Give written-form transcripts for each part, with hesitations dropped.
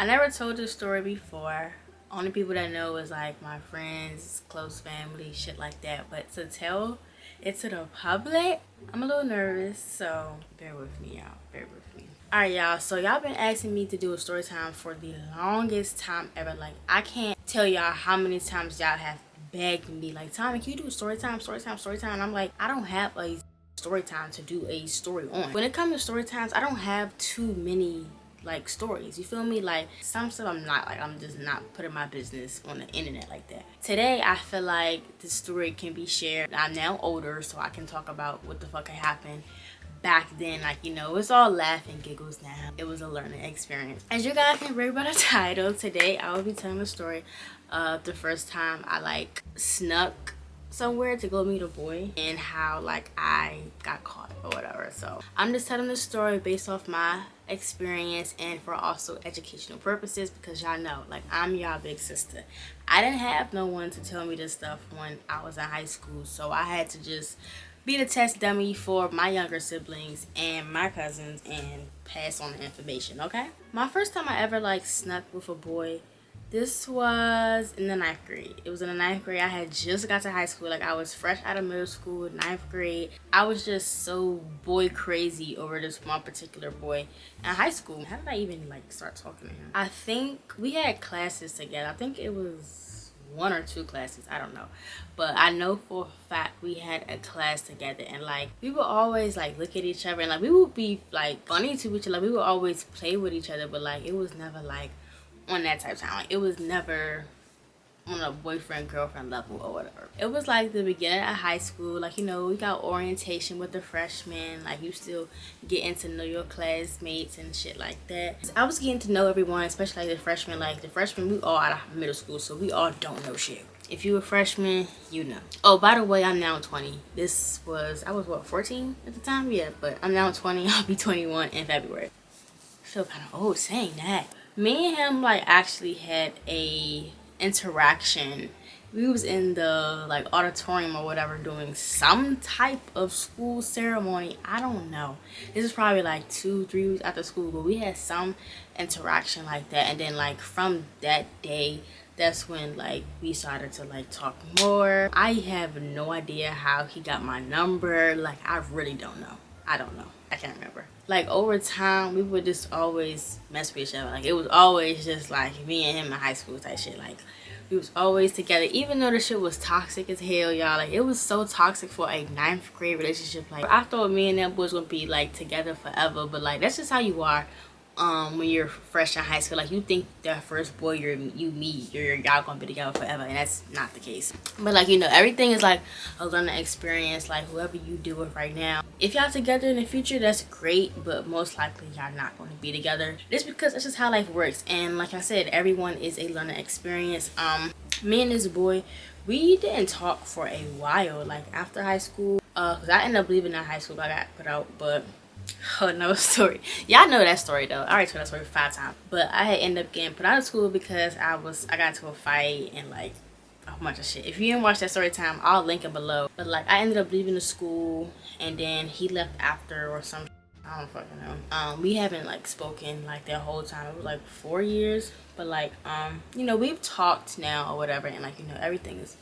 I never told this story before. Only people that know is like my friends, close family, shit like that. But to tell it to the public, I'm a little nervous, so bear with me, y'all. Bear with me. Alright, y'all. So y'all been asking me to do a story time for the longest time ever. Like, I can't tell y'all how many times y'all have begged me, like, Tommy, can you do a story time, story time, story time? And I'm like, I don't have a story time to do a story on. When it comes to story times, I don't have too many like stories, you feel me? Like, some stuff I'm just not putting my business on the internet like that. Today I feel like the story can be shared. I'm now older, so I can talk about what the fuck had happened back then. Like, you know, it's all laugh and giggles now. It was a learning experience. As you guys can read by the title, today I will be telling the story of the first time I like snuck somewhere to go meet a boy and how like I got caught or whatever. So I'm just telling the story based off my experience and for also educational purposes, because y'all know, like, I'm y'all big sister. I didn't have no one to tell me this stuff when I was in high school, so I had to just be the test dummy for my younger siblings and my cousins and pass on the information. Okay, my first time I ever like snuck with a boy, this was in the 9th grade. It was in the 9th grade. I had just got to high school. Like, I was fresh out of middle school, 9th grade. I was just so boy crazy over this one particular boy in high school. How did I even like start talking to him? I think we had classes together. I think it was 1 or 2 classes, I don't know, but I know for a fact we had a class together, and like we would always like look at each other and like we would be like funny to each other. Like, we would always play with each other, but like it was never like on that type of time. Like, it was never on a boyfriend girlfriend level or whatever. It was like the beginning of high school. Like, you know, we got orientation with the freshmen. Like, you still getting to know your classmates and shit like that. I was getting to know everyone, especially like the freshmen. Like, the freshmen, we all out of middle school, so we all don't know shit. If you a freshman, you know. Oh, by the way, I'm now 20. I was what, 14 at the time? Yeah, but I'm now 20. I'll be 21 in February. I feel kind of old saying that. Me and him like actually had a interaction. We was in the like auditorium or whatever doing some type of school ceremony. I don't know. This is probably like 2-3 weeks after school, but we had some interaction like that. And then like from that day, that's when like we started to like talk more. I have no idea how he got my number. Like, I really don't know. I don't know. I can't remember. Like, over time, we would just always mess with each other. Like, it was always just like me and him in high school type shit. Like, we was always together, even though the shit was toxic as hell, y'all. Like, it was so toxic for a 9th grade relationship. Like, I thought me and them boys gonna be like together forever, but like that's just how you are when you're fresh in high school. Like, you think the first boy you meet, y'all gonna be together forever, and that's not the case. But like, you know, everything is like a learning experience. Like, whoever you deal with right now, if y'all together in the future, that's great, but most likely y'all not going to be together, just because that's just how life works. And like I said, everyone is a learning experience. Me and this boy, we didn't talk for a while, like after high school, because I ended up leaving that high school. I got put out, but another story. Y'all know that story though. I already told that story 5 times. But I had ended up getting put out of school because I got into a fight and like a whole bunch of shit. If you didn't watch that story time, I'll link it below. But like, I ended up leaving the school, and then he left after or some, I don't fucking know. We haven't like spoken like that whole time. It was like 4 years. But like, you know, we've talked now or whatever, and like, you know, everything is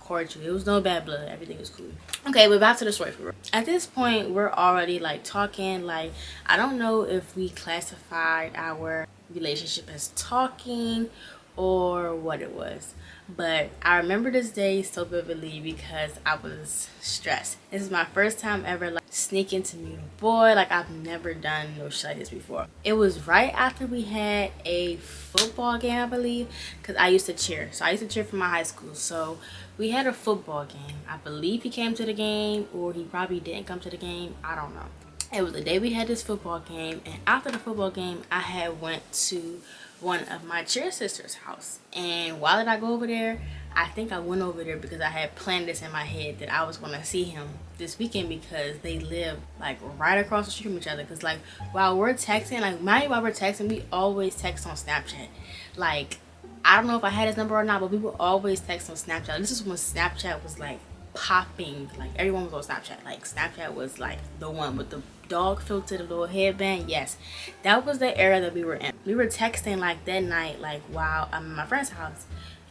cordial. It was no bad blood. Everything was cool. Okay, but back to the story for real. At this point, we're already like talking. Like, I don't know if we classified our relationship as talking or what it was, but I remember this day so vividly because I was stressed. This is my first time ever like sneaking to meet a boy. Like, I've never done no shit like this before. It was right after we had a football game, I believe, because I used to cheer. So I used to cheer for my high school. So we had a football game. I believe he came to the game, or he probably didn't come to the game. I don't know. It was the day we had this football game, and after the football game, I had went to one of my cheer sisters' house. And why did I go over there? I think I went over there because I had planned this in my head that I was going to see him this weekend, because they live like right across the street from each other. Because like, while we're texting, like while we're texting, we always text on Snapchat. Like, I don't know if I had his number or not, but we would always text on Snapchat. This is when Snapchat was like popping. Like, everyone was on Snapchat. Like, Snapchat was like the one with the dog filter, the little headband. Yes, that was the era that we were in. We were texting like that night, like while I'm at my friend's house,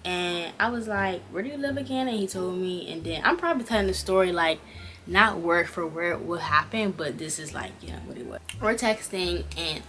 and I was like, where do you live again? And he told me, and then I'm probably telling the story like not word for word what happened, but this is like, you know, what it was. We're texting, and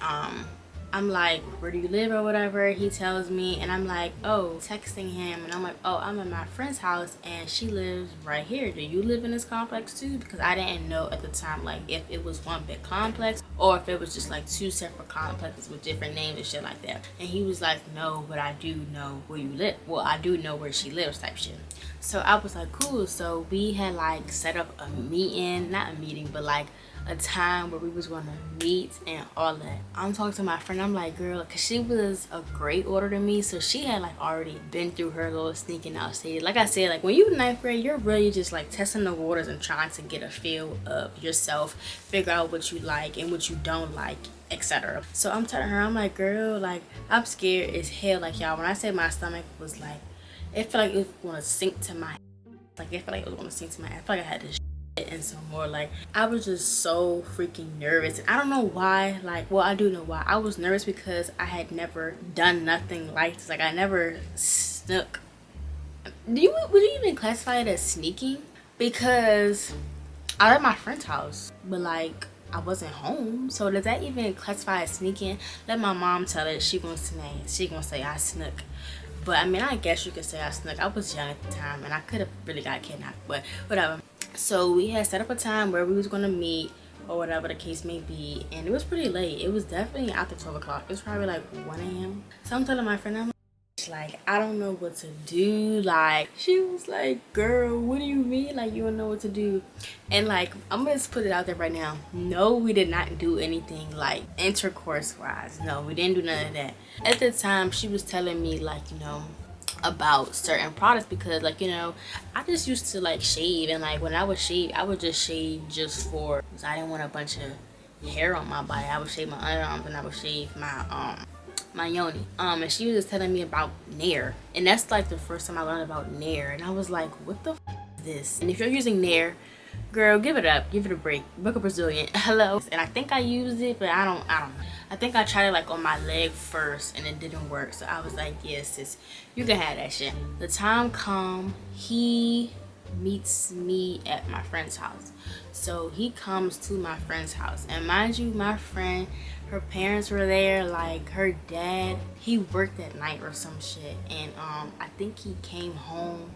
I'm like, where do you live or whatever? He tells me, and I'm like, oh, texting him, and I'm like, oh, I'm at my friend's house and she lives right here. Do you live in this complex too? Because I didn't know at the time like if it was one big complex or if it was just like two separate complexes with different names and shit like that. And he was like, no, but I do know where you live. Well, I do know where she lives type shit. So I was like, cool. So we had like set up a meeting, not a meeting, but like a time where we was gonna meet and all that. I'm talking to my friend, I'm like, girl, because she was a great order to me, so she had like already been through her little sneaking out stage. Like I said, like when you're ninth grade, you're really just like testing the waters and trying to get a feel of yourself, figure out what you like and what you don't like, etc. So I'm telling her, I'm like, girl, like I'm scared as hell. Like y'all, when I say my stomach was like, it felt like it was gonna sink to my, like it felt like it was gonna sink to my, I felt like I had to and some more. Like I was just so freaking nervous, and I don't know why. Like, well, I do know why. I was nervous because I had never done nothing like this. Like I never snuck. Would you even classify it as sneaking? Because I was at my friend's house, but like I wasn't home, so does that even classify as sneaking? Let my mom tell it. She gonna say I snuck. But I mean, I guess you could say I snuck. I was young at the time and I could have really got kidnapped, but whatever. So we had set up a time where we was gonna meet or whatever the case may be, and it was pretty late. It was definitely after 12 o'clock. It was probably like 1 a.m. So I'm telling my friend, I'm like, I don't know what to do. Like, she was like, girl, what do you mean like you don't know what to do? And like, I'm gonna just put it out there right now, no, we did not do anything like intercourse wise. No, we didn't do none of that. At the time she was telling me like, you know, about certain products, because like, you know, I just used to like shave, and like when I would shave, I would just shave just for, because I didn't want a bunch of hair on my body. I would shave my underarms and I would shave my yoni. And she was just telling me about Nair, and that's like the first time I learned about Nair, and I was like, what the f is this? And if you're using Nair, girl, give it up, give it a break. Book a Brazilian. Hello. And I think I used it, but I don't know. I think I tried it like on my leg first and it didn't work. So I was like, yes, sis, you can have that shit. The time come, he meets me at my friend's house. So he comes to my friend's house, and mind you, my friend, her parents were there. Like her dad, he worked at night or some shit, and I think he came home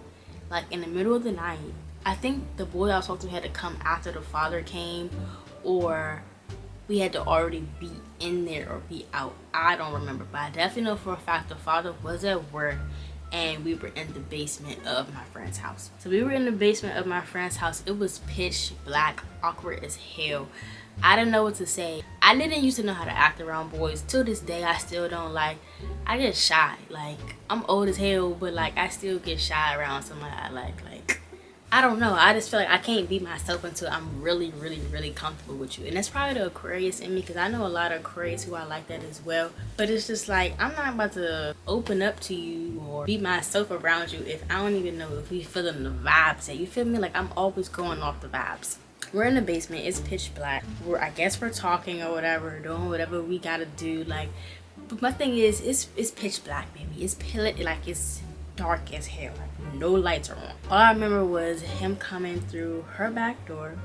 like in the middle of the night. I think the boy that I was talking to had to come after the father came, or we had to already be in there or be out. I don't remember, but I definitely know for a fact the father was at work and we were in the basement of my friend's house. So we were in the basement of my friend's house. It was pitch black, awkward as hell. I didn't know what to say. I didn't used to know how to act around boys. To this day, I still don't. Like, I get shy. Like, I'm old as hell, but like I still get shy around somebody I like I don't know. I just feel like I can't be myself until I'm really, really, really comfortable with you. And that's probably the Aquarius in me, because I know a lot of Aquarius who are like that as well. But it's just like, I'm not about to open up to you or be myself around you if I don't even know if we feeling the vibes yet. You feel me? Like, I'm always going off the vibes. We're in the basement. It's pitch black. I guess we're talking or whatever, doing whatever we gotta do. Like, but my thing is, it's pitch black, baby. It's it's dark as hell. Like, no lights are on. All I remember was him coming through her back door.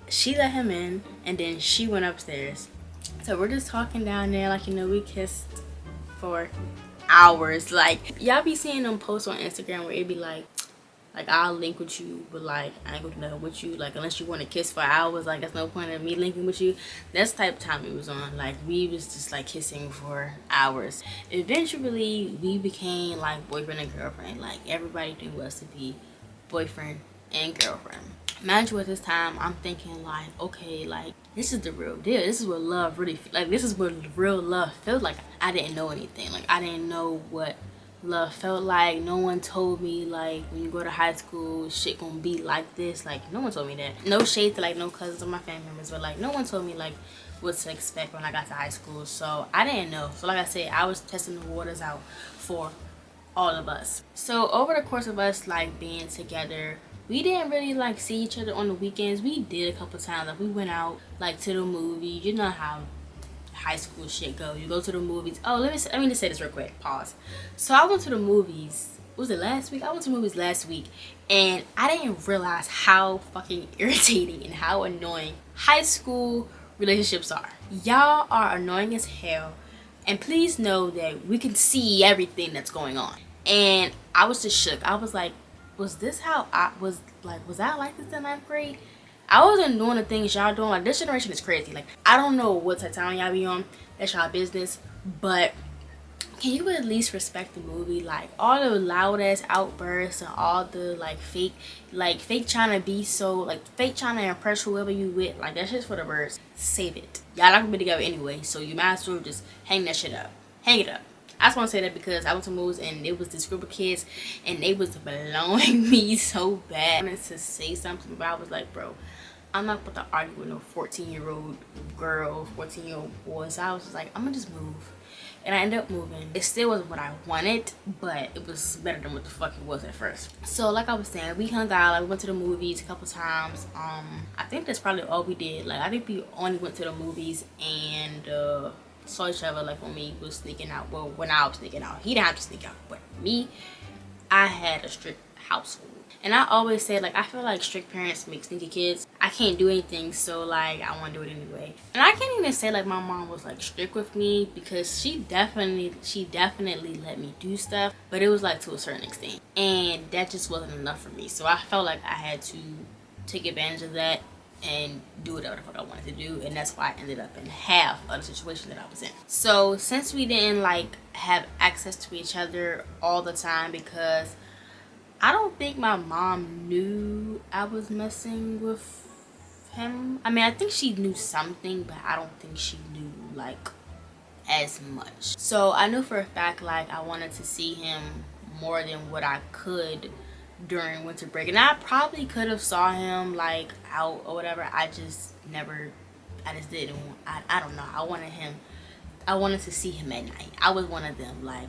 She let him in, and then she went upstairs. So we're just talking down there, like, you know, we kissed for hours. Like, y'all be seeing them posts on Instagram where it be like I'll link with you, but like I ain't gonna do nothing with you, like unless you want to kiss for hours. Like, that's no point in me linking with you. That's the type of time we was on. Like, we was just like kissing for hours. Eventually we became like boyfriend and girlfriend. Like, everybody knew us to be boyfriend and girlfriend. Mind you, at this time I'm thinking like, okay, like this is the real deal. This is what love really like. This is what real love felt like. I didn't know anything. Like, I didn't know what love felt like. No one told me like when you go to high school shit gonna be like this. Like, no one told me that. No shade to like no cousins or my family members, but like no one told me like what to expect when I got to high school. So I didn't know. So like I said, I was testing the waters out for all of us. So over the course of us like being together, we didn't really like see each other on the weekends. We did a couple times. Like we went out like to the movies. You know how high school shit go. You go to the movies. Oh, let me just say this real quick. Pause. So I went to the movies. Was it last week? I went to movies last week, and I didn't realize how fucking irritating and how annoying high school relationships are. Y'all are annoying as hell, and please know that we can see everything that's going on. And I was just shook. I was like, was this how I was like? Was I like this in 9th grade? I wasn't doing the things y'all doing. Like, this generation is crazy. Like, I don't know what type of time y'all be on. That's y'all business. But can you at least respect the movie? Like, all the loud ass outbursts and all the fake trying to be so, like, fake trying to impress whoever you with. Like, that shit's for the birds. Save it. Y'all not gonna be together anyway, so you might as well just hang that shit up. Hang it up. I just want to say that because I went to movies and it was this group of kids and they was blowing me so bad. I wanted to say something, but I was like, bro, I'm not about to argue with no 14-year-old girl, 14-year-old boy. So I was just like, I'm gonna just move. And I ended up moving. It still wasn't what I wanted, but it was better than what the fuck it was at first. So like I was saying, we hung out. Like, we went to the movies a couple times. I think that's probably all we did. Like, I think we only went to the movies and saw each other like when we was sneaking out. Well, when I was sneaking out, he didn't have to sneak out, but me, I had a strict household. And I always say, like, I feel like strict parents make sneaky kids. I can't do anything, so like I want to do it anyway. And I can't even say like my mom was like strict with me, because she definitely let me do stuff, but it was like to a certain extent, and that just wasn't enough for me. So I felt like I had to take advantage of that and do whatever the fuck I wanted to do, and that's why I ended up in half of the situation that I was in. So since we didn't like have access to each other all the time, because I don't think my mom knew I was messing with him. I mean, I think she knew something, but I don't think she knew like as much. So I knew for a fact like I wanted to see him more than what I could during winter break, and I probably could have saw him like out or whatever. I just didn't. I don't know. I wanted to see him at night. I was one of them, like,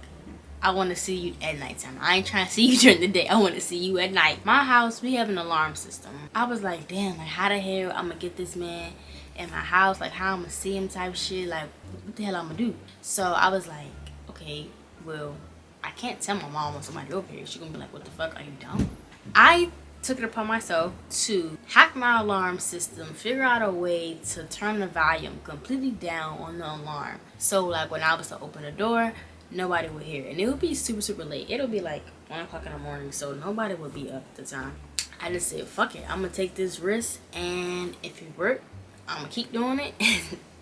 I want to see you at nighttime. I ain't trying to see you during the day. I want to see you at night. My house, we have an alarm system. I was like, damn, like, how the hell I'm gonna get this man in my house? Like, how I'm gonna see him type shit? Like, what the hell I'm gonna do? So I was like, okay, well, I can't tell my mom when somebody over here. She's gonna be like, what the fuck, are you dumb? I took it upon myself to hack my alarm system, figure out a way to turn the volume completely down on the alarm. So like when I was to open the door, nobody would hear it. And it would be super, super late. It'll be like 1 o'clock in the morning, so nobody would be up at the time. I just said, fuck it, I'm gonna take this risk, and if it worked, I'm gonna keep doing it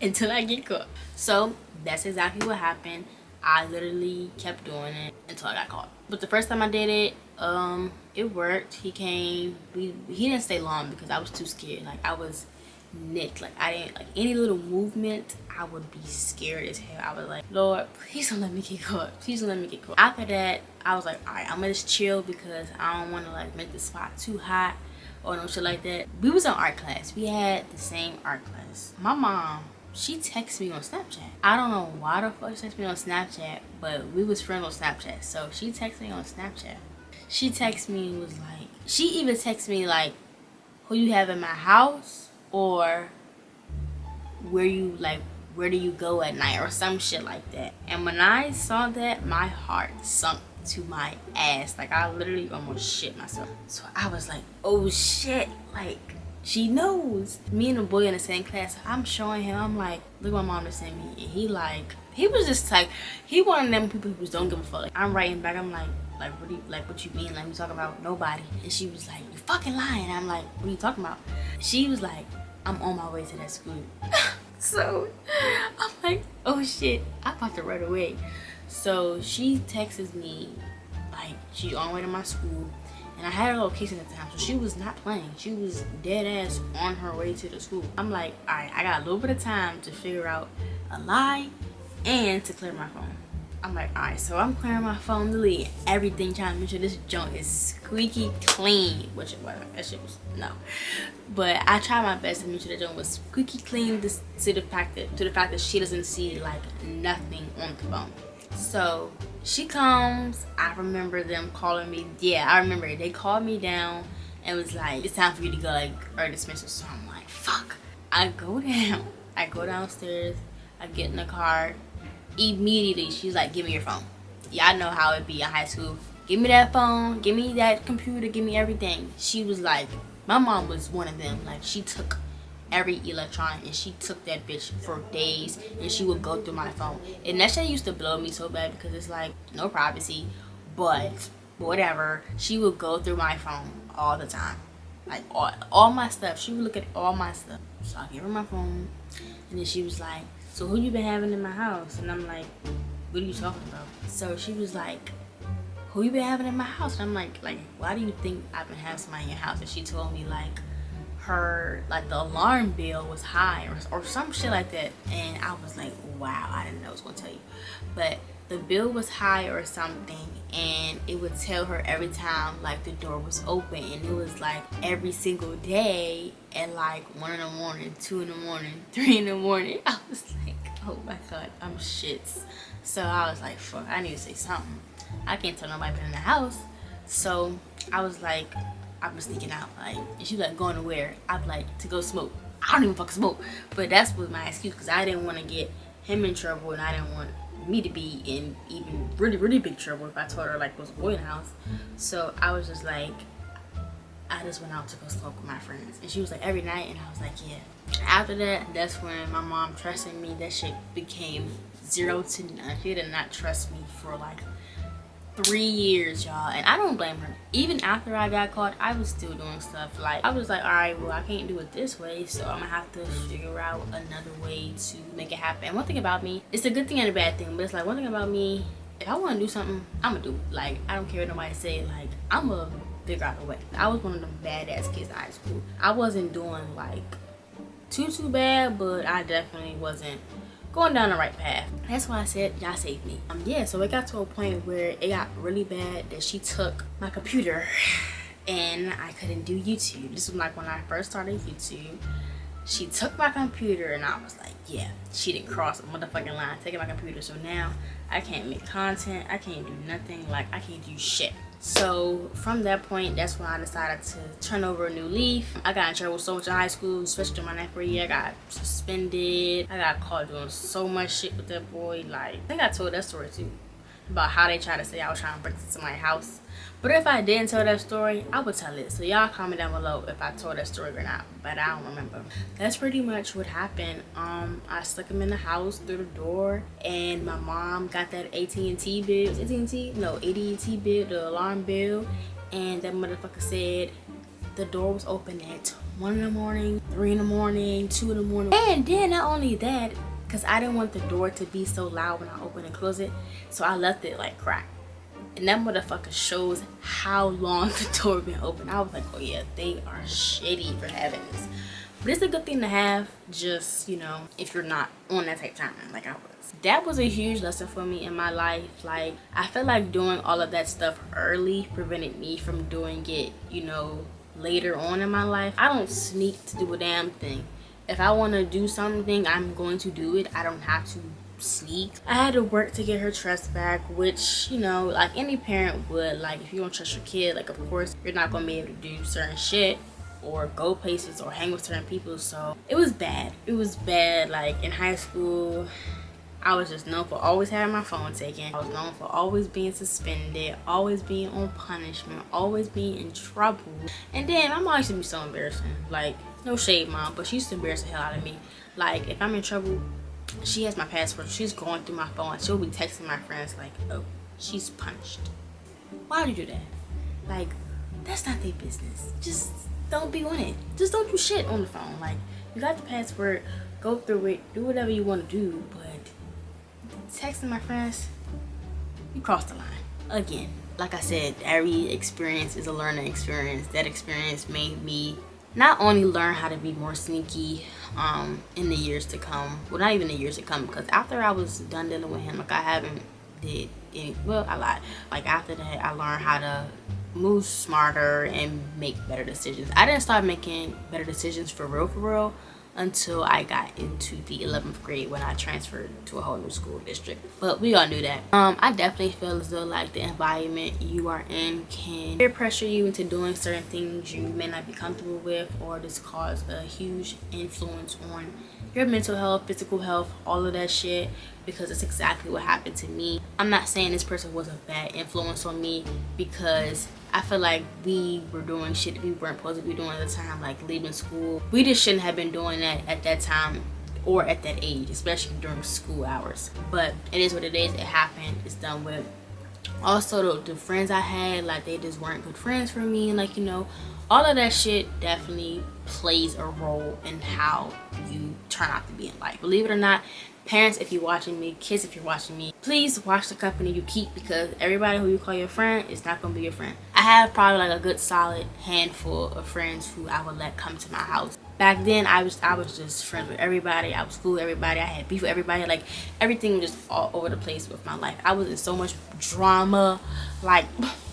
until I get caught. So that's exactly what happened. I literally kept doing it until I got caught. But the first time I did it, it worked. He came. He didn't stay long because I was too scared. Like, I was nicked. Like, I didn't, like, any little movement, I would be scared as hell. I was like, Lord, please don't let me get caught. Please don't let me get caught. After that, I was like, all right, I'm gonna just chill because I don't want to like make the spot too hot or no shit like that. We was in art class. We had the same art class. My mom, she texted me on Snapchat. I don't know why the fuck she texted me on Snapchat, but we was friends on Snapchat. So she texted me on Snapchat. She texted me and was like, she even texted me like, who you have in my house, or where do you go at night, or some shit like that. And when I saw that, my heart sunk to my ass. Like, I literally almost shit myself. So I was like, oh shit, like, she knows. Me and the boy in the same class, I'm showing him, I'm like, look what my mom just sent me. And he was just like, he one of them people who just don't give a fuck. Like, I'm writing back, I'm like, what you mean? Like, you talking about nobody? And she was like, you fucking lying. I'm like, what are you talking about? She was like, I'm on my way to that school. So I'm like, oh shit, I'm about to run away. So she texts me like she's on her way to my school, and I had a location at the time, so she was not playing. She was dead ass on her way to the school. I'm like, all right, I got a little bit of time to figure out a lie and to clear my phone. I'm like, all right, so I'm clearing my phone, delete everything, trying to make sure this junk is squeaky clean, which that shit was no. But I tried my best to make sure that junk was squeaky clean to the fact that she doesn't see like nothing on the phone. So she comes. I remember them calling me. Yeah, I remember it. They called me down and was like, it's time for you to go, like, or dismissal. So I'm like, fuck. I go downstairs, I get in the car. Immediately, she's like, give me your phone. Y'all know how it be in high school. Give me that phone, give me that computer, give me everything. She was like, my mom was one of them. Like, she took every electronic and she took that bitch for days, and she would go through my phone. And that shit used to blow me so bad because it's like, no privacy, but whatever. She would go through my phone all the time. Like, all my stuff. She would look at all my stuff. So I gave her my phone, and then she was like, so who you been having in my house? And I'm like, what are you talking about? So she was like, who you been having in my house? And I'm like, why do you think I've been having somebody in your house? And she told me like the alarm bill was high or some shit like that. And I was like, wow, I didn't know I was gonna tell you. But the bill was high or something, and it would tell her every time like the door was open, and it was like every single day at like 1 in the morning, 2 in the morning, 3 in the morning. I was like, oh my god, I'm shits. So I was like, fuck, I need to say something. I can't tell nobody been in the house. So I was like, I was sneaking out, like, and she was like, going to where? I'm like, to go smoke. I don't even fucking smoke, but that's was my excuse because I didn't want to get him in trouble, and I didn't want me to be in even really big trouble if I told her like was a boy in the house. So I was just like, I just went out to go smoke with my friends, and she was like, every night, and I was like, yeah. After that, that's when my mom trusted me. That shit became 0 to none. She did not trust me for like 3 years, y'all, and I don't blame her. Even after I got caught, I was still doing stuff. Like, I was like, all right, well, I can't do it this way, so I'm gonna have to figure out another way to make it happen. And one thing about me, it's a good thing and a bad thing, but it's like, one thing about me, if I want to do something, I'm gonna do it. Like, I don't care what nobody say. Like, I'm gonna figure out a way. I was one of them badass kids in high school. I wasn't doing like too bad, but I definitely wasn't going down the right path. That's why I said y'all saved me. Yeah, so it got to a point where it got really bad that she took my computer and I couldn't do YouTube. This was like when I first started YouTube. She took my computer, and I was like, yeah, she didn't cross a motherfucking line taking my computer. So now I can't make content, I can't do nothing, like I can't do shit. So from that point, that's when I decided to turn over a new leaf. I got in trouble so much in high school, especially my 9th grade year. I got suspended. I got caught doing so much shit with that boy. Like, I think I told that story too, about how they tried to say I was trying to break into somebody's house. But if I didn't tell that story, I would tell it. So y'all comment down below if I told that story or not, but I don't remember. That's pretty much what happened. I stuck him in the house through the door, and my mom got that AT&T bill. AT&T? No, AT&T bill, the alarm bill, and that motherfucker said the door was open at 1 in the morning, 3 in the morning, 2 in the morning. And then not only that, because I didn't want the door to be so loud when I open and close it, so I left it like cracked. And that motherfucker shows how long the door been open. I was like, oh yeah, they are shitty for having this. But it's a good thing to have, just, you know, if you're not on that type of time like I was. That was a huge lesson for me in my life. Like, I feel like doing all of that stuff early prevented me from doing it, you know, later on in my life. I don't sneak to do a damn thing. If I want to do something, I'm going to do it. I don't have to sneak. I had to work to get her trust back, which, you know, like any parent would. Like, if you don't trust your kid, like, of course you're not gonna be able to do certain shit or go places or hang with certain people. So it was bad. It was bad. Like, in high school, I was just known for always having my phone taken. I was known for always being suspended, always being on punishment, always being in trouble. And then my mom used to be so embarrassing. Like, no shade, mom, but she used to embarrass the hell out of me. Like, if I'm in trouble, she has my password. She's going through my phone. She'll be texting my friends like, oh, she's punished. Why do you do that? Like, that's not their business. Just don't be on it. Just don't do shit on the phone. Like, you got the password, go through it, do whatever you want to do, but texting my friends, you crossed the line. Again, like I said, every experience is a learning experience. That experience made me not only learn how to be more sneaky in the years to come, well, not even the years to come, because after I was done dealing with him, like, I haven't did any, well, I lied. Like, after that, I learned how to move smarter and make better decisions. I didn't start making better decisions for real until I got into the 11th grade when I transferred to a whole new school district. But we all knew that. I definitely feel as though like the environment you are in can peer pressure you into doing certain things you may not be comfortable with, or just cause a huge influence on your mental health, physical health, all of that shit, because it's exactly what happened to me. I'm not saying this person was a bad influence on me, because I feel like we were doing shit we weren't supposed to be doing at the time, like leaving school. We just shouldn't have been doing that at that time or at that age, especially during school hours. But it is what it is. It happened. It's done with. Also, the friends I had, like, they just weren't good friends for me. Like, you know, all of that shit definitely plays a role in how you turn out to be in life. Believe it or not, parents, if you're watching me, kids, if you're watching me, please watch the company you keep, because everybody who you call your friend is not going to be your friend. I have probably like a good solid handful of friends who I would let come to my house. Back then, I was just friends with everybody. I was cool with everybody. I had beef with everybody. Like, everything was just all over the place with my life. I was in so much drama. Like,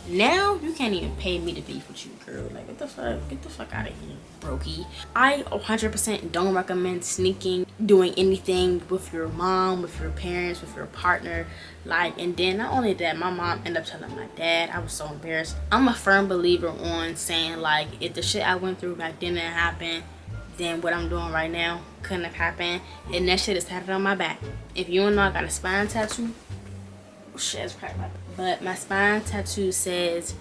now you can't even pay me to beef with you, girl. Like, what the fuck? Get the fuck out of here, brokey. I 100% don't recommend sneaking, doing anything with your mom, with your parents, with your partner. Like, and then not only that, my mom ended up telling my dad. I was so embarrassed. I'm a firm believer on saying, like, if the shit I went through back then didn't happen, then what I'm doing right now couldn't have happened, and that shit is tatted on my back. If you don't know, I got a spine tattoo. Oh, shit, it's cracked my back. But my spine tattoo says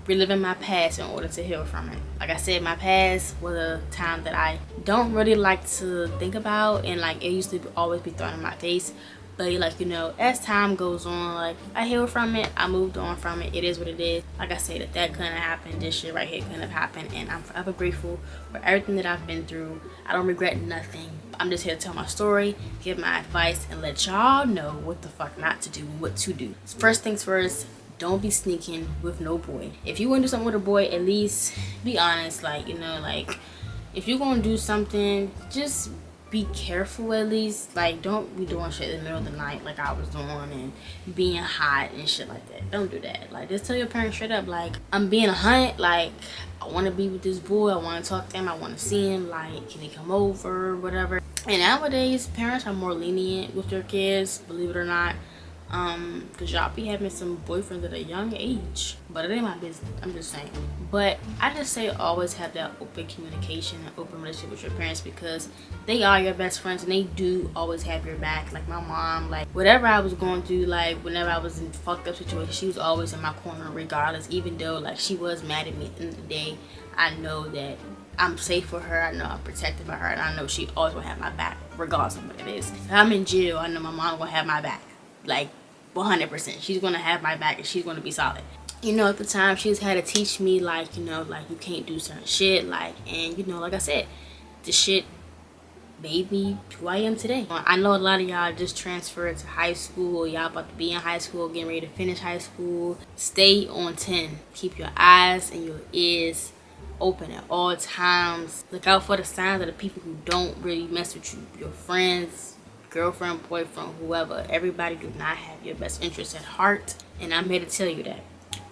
reliving my past in order to heal from it. Like I said, my past was a time that I don't really like to think about, and like it used to always be thrown in my face. But like, you know, as time goes on, like I healed from it, I moved on from it. It is what it is. Like I said, that couldn't have happened. This shit right here couldn't have happened, and I'm forever grateful for everything that I've been through. I don't regret nothing. I'm just here to tell my story, give my advice, and let y'all know what the fuck not to do and what to do. First things first, don't be sneaking with no boy. If you want to do something with a boy, at least be honest. Like, you know, like if you're gonna do something, just be careful at least. Like, don't be doing shit in the middle of the night like I was doing, and being hot and shit like that. Don't do that. Like, just tell your parents straight up, like, I'm being a hunt. Like, I want to be with this boy. I want to talk to him. I want to see him. Like, can he come over, whatever. And nowadays, parents are more lenient with their kids, believe it or not. Because y'all be having some boyfriends at a young age, but it ain't my business. I'm just saying. But I just say always have that open communication and open relationship with your parents, because they are your best friends and they do always have your back. Like my mom, like whatever I was going through, like whenever I was in fucked up situation, she was always in my corner regardless. Even though like she was mad at me at the end of the day, I know that I'm safe for her. I know I'm protected by her, and I know she always will have my back regardless of what it is. If I'm in jail, I know my mom will have my back. Like 100%. She's gonna have my back and she's gonna be solid. You know, at the time she's had to teach me, like, you know, like you can't do certain shit, like, and you know, like I said, the shit made me who I am today. I know a lot of y'all just transferred to high school, or y'all about to be in high school, getting ready to finish high school. Stay on 10. Keep your eyes and your ears open at all times. Look out for the signs of the people who don't really mess with you. Your friends, girlfriend, boyfriend, whoever. Everybody do not have your best interests at heart, and I'm here to tell you that.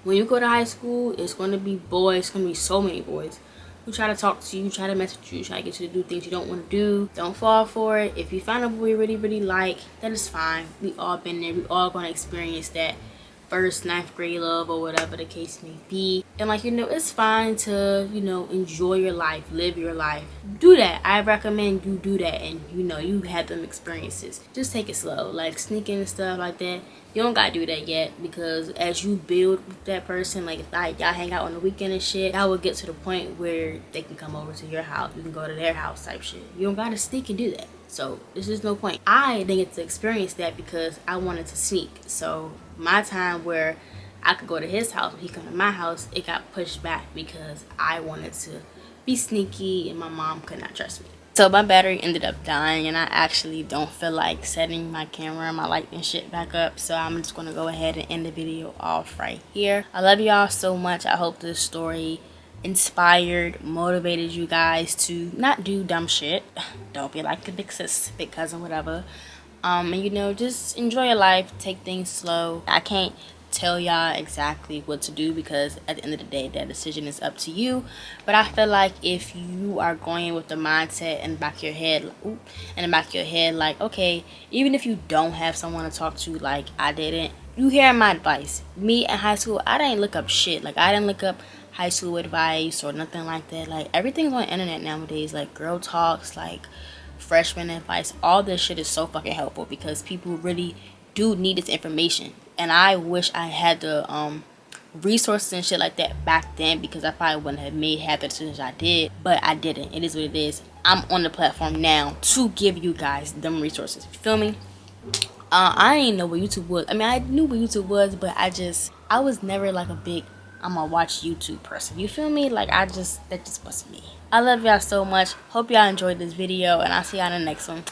When you go to high school, it's going to be boys. It's going to be so many boys who try to talk to you, try to mess with you, try to get you to do things you don't want to do. Don't fall for it. If you find a boy you really like, that is fine. We all been there. We all going to experience that first 9th grade love, or whatever the case may be. And like, you know, it's fine to, you know, enjoy your life, live your life. Do that. I recommend you do that, and you know, you had them experiences. Just take it slow. Like sneaking and stuff like that, you don't gotta do that yet, because as you build with that person, like if y'all hang out on the weekend and shit, y'all will get to the point where they can come over to your house, you can go to their house type shit. You don't gotta sneak and do that. So there's just no point. I didn't get to experience that because I wanted to sneak. So my time where I could go to his house, when he come to my house, it got pushed back because I wanted to be sneaky and my mom could not trust me. So my battery ended up dying, and I actually don't feel like setting my camera and my light and shit back up. So I'm just going to go ahead and end the video off right here. I love y'all so much. I hope this story inspired, motivated you guys to not do dumb shit. Don't be like a big sis, big cousin, whatever. And you know, just enjoy your life, take things slow. I can't tell y'all exactly what to do, because at the end of the day, that decision is up to you. But I feel like if you are going with the mindset in the back of your head, like, okay, even if you don't have someone to talk to, like I didn't, you hear my advice. Me in high school, I didn't look up shit. Like, I didn't look up high school advice or nothing like that. Like, everything's on the internet nowadays. Like, girl talks, like freshman advice, all this shit is so fucking helpful, because people really do need this information. And I wish I had the resources and shit like that back then, because I probably wouldn't have made half the decisions I did. But I didn't. It is what it is. I'm on the platform now to give you guys them resources. You feel me? I didn't know what YouTube was. I mean, I knew what YouTube was, but I was never like a big I'm gonna watch YouTube person. You feel me? Like, that just wasn't me. I love y'all so much. Hope y'all enjoyed this video, and I'll see y'all in the next one.